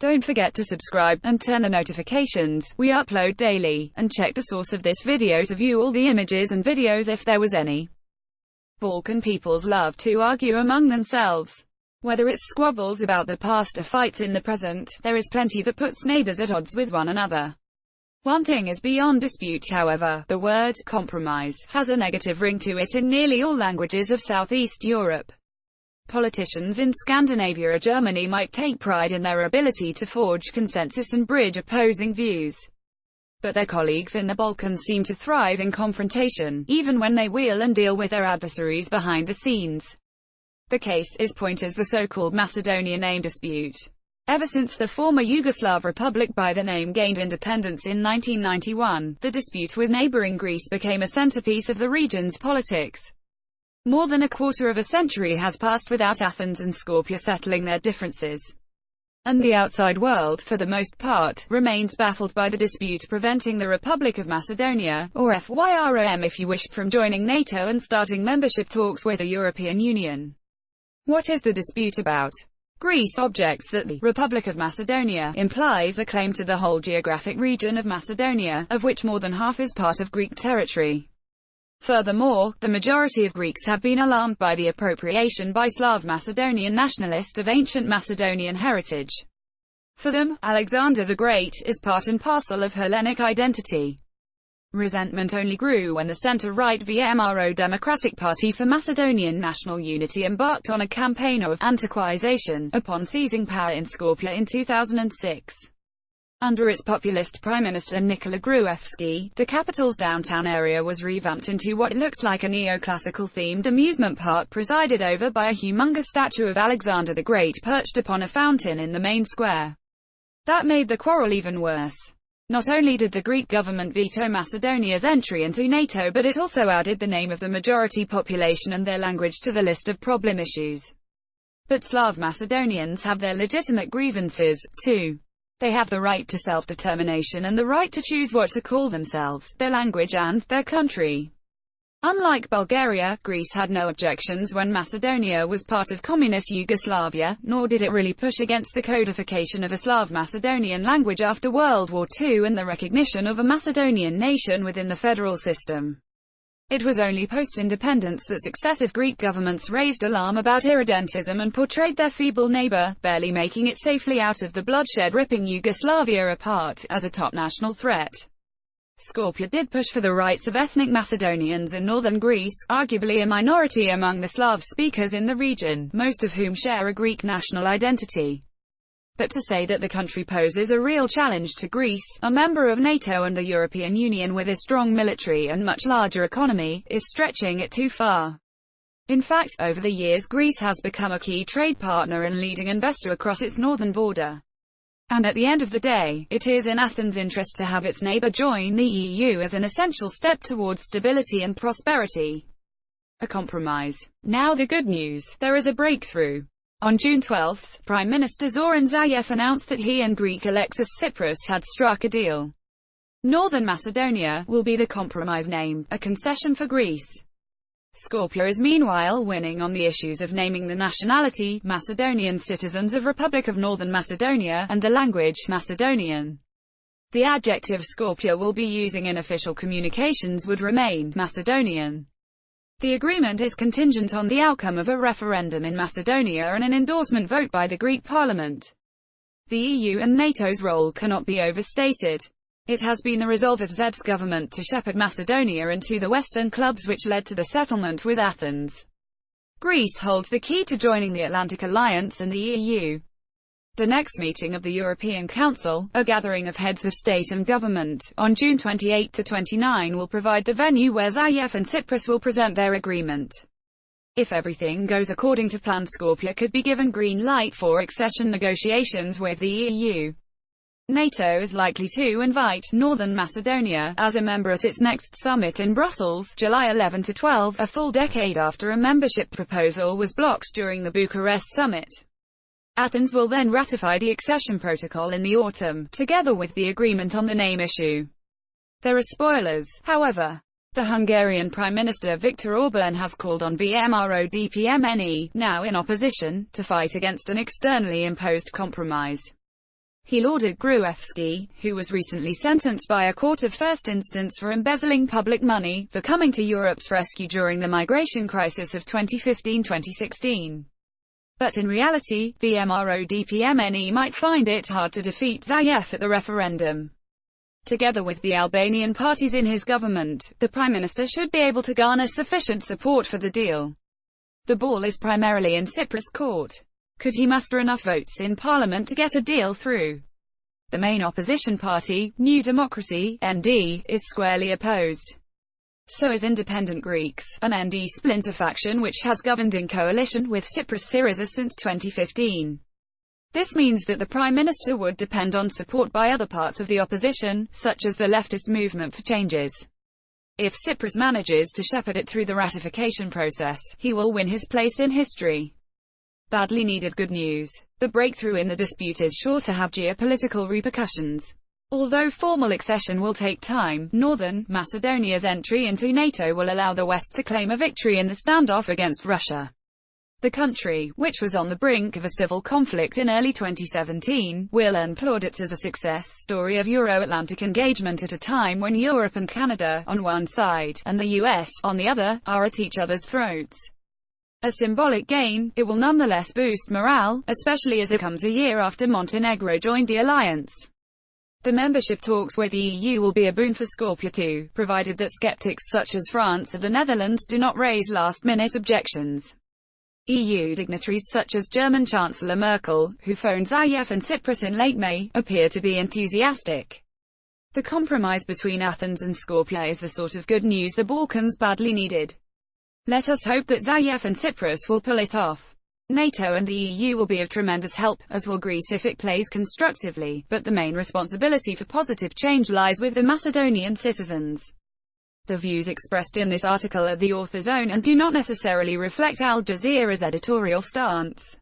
Don't forget to subscribe, and turn the notifications. We upload daily, and check the source of this video to view all the images and videos if there was any. Balkan peoples love to argue among themselves. Whether it's squabbles about the past or fights in the present, there is plenty that puts neighbors at odds with one another. One thing is beyond dispute, however: the word compromise has a negative ring to it in nearly all languages of Southeast Europe. Politicians in Scandinavia or Germany might take pride in their ability to forge consensus and bridge opposing views. But their colleagues in the Balkans seem to thrive in confrontation, even when they wheel and deal with their adversaries behind the scenes. The case in point is the so-called Macedonia name dispute. Ever since the former Yugoslav republic by the name gained independence in 1991, the dispute with neighboring Greece became a centerpiece of the region's politics. More than a quarter of a century has passed without Athens and Skopje settling their differences. And the outside world, for the most part, remains baffled by the dispute preventing the Republic of Macedonia, or FYROM if you wish, from joining NATO and starting membership talks with the European Union. What is the dispute about? Greece objects that the Republic of Macedonia implies a claim to the whole geographic region of Macedonia, of which more than half is part of Greek territory. Furthermore, the majority of Greeks have been alarmed by the appropriation by Slav Macedonian nationalists of ancient Macedonian heritage. For them, Alexander the Great is part and parcel of Hellenic identity. Resentment only grew when the center-right VMRO Democratic Party for Macedonian National Unity embarked on a campaign of antiquization upon seizing power in Skopje in 2006. Under its populist Prime Minister Nikola Gruevski, the capital's downtown area was revamped into what looks like a neoclassical-themed amusement park presided over by a humongous statue of Alexander the Great perched upon a fountain in the main square. That made the quarrel even worse. Not only did the Greek government veto Macedonia's entry into NATO, but it also added the name of the majority population and their language to the list of problem issues. But Slav Macedonians have their legitimate grievances, too. They have the right to self-determination and the right to choose what to call themselves, their language and their country. Unlike Bulgaria, Greece had no objections when Macedonia was part of communist Yugoslavia, nor did it really push against the codification of a Slav Macedonian language after World War II and the recognition of a Macedonian nation within the federal system. It was only post-independence that successive Greek governments raised alarm about irredentism and portrayed their feeble neighbor, barely making it safely out of the bloodshed ripping Yugoslavia apart, as a top national threat. Skopje did push for the rights of ethnic Macedonians in northern Greece, arguably a minority among the Slav speakers in the region, most of whom share a Greek national identity. But to say that the country poses a real challenge to Greece, a member of NATO and the European Union with a strong military and much larger economy, is stretching it too far. In fact, over the years Greece has become a key trade partner and leading investor across its northern border. And at the end of the day, it is in Athens' interest to have its neighbor join the EU as an essential step towards stability and prosperity. A compromise. Now the good news: there is a breakthrough. On June 12, Prime Minister Zoran Zaev announced that he and Greek Alexis Tsipras had struck a deal. Northern Macedonia will be the compromise name, a concession for Greece. Skopje is meanwhile winning on the issues of naming the nationality, Macedonian citizens of Republic of Northern Macedonia, and the language, Macedonian. The adjective Skopje will be using in official communications would remain Macedonian. The agreement is contingent on the outcome of a referendum in Macedonia and an endorsement vote by the Greek parliament. The EU and NATO's role cannot be overstated. It has been the resolve of Zaev's government to shepherd Macedonia into the Western clubs which led to the settlement with Athens. Greece holds the key to joining the Atlantic Alliance and the EU. The next meeting of the European Council, a gathering of heads of state and government, on June 28 to 29 will provide the venue where Zaev and Tsipras will present their agreement. If everything goes according to plan, Skopje could be given green light for accession negotiations with the EU. NATO is likely to invite Northern Macedonia as a member at its next summit in Brussels, July 11 to 12, a full decade after a membership proposal was blocked during the Bucharest summit. Athens will then ratify the accession protocol in the autumn, together with the agreement on the name issue. There are spoilers, however. The Hungarian Prime Minister Viktor Orbán has called on VMRO DPMNE, now in opposition, to fight against an externally imposed compromise. He lauded Gruevski, who was recently sentenced by a court of first instance for embezzling public money, for coming to Europe's rescue during the migration crisis of 2015-2016. But in reality, VMRO-DPMNE might find it hard to defeat Zaev at the referendum. Together with the Albanian parties in his government, the Prime Minister should be able to garner sufficient support for the deal. The ball is primarily in Tsipras' court. Could he muster enough votes in Parliament to get a deal through? The main opposition party, New Democracy, ND, is squarely opposed. So is Independent Greeks, an ND splinter faction which has governed in coalition with Tsipras Syriza since 2015. This means that the Prime Minister would depend on support by other parts of the opposition, such as the leftist Movement for Changes. If Tsipras manages to shepherd it through the ratification process, he will win his place in history. Badly needed good news. The breakthrough in the dispute is sure to have geopolitical repercussions. Although formal accession will take time, Northern Macedonia's entry into NATO will allow the West to claim a victory in the standoff against Russia. The country, which was on the brink of a civil conflict in early 2017, will earn plaudits as a success story of Euro-Atlantic engagement at a time when Europe and Canada, on one side, and the US, on the other, are at each other's throats. A symbolic gain, it will nonetheless boost morale, especially as it comes a year after Montenegro joined the alliance. The membership talks with the EU will be a boon for Skopje too, provided that skeptics such as France or the Netherlands do not raise last-minute objections. EU dignitaries such as German Chancellor Merkel, who phoned Zaev and Tsipras in late May, appear to be enthusiastic. The compromise between Athens and Skopje is the sort of good news the Balkans badly needed. Let us hope that Zaev and Tsipras will pull it off. NATO and the EU will be of tremendous help, as will Greece if it plays constructively, but the main responsibility for positive change lies with the Macedonian citizens. The views expressed in this article are the author's own and do not necessarily reflect Al Jazeera's editorial stance.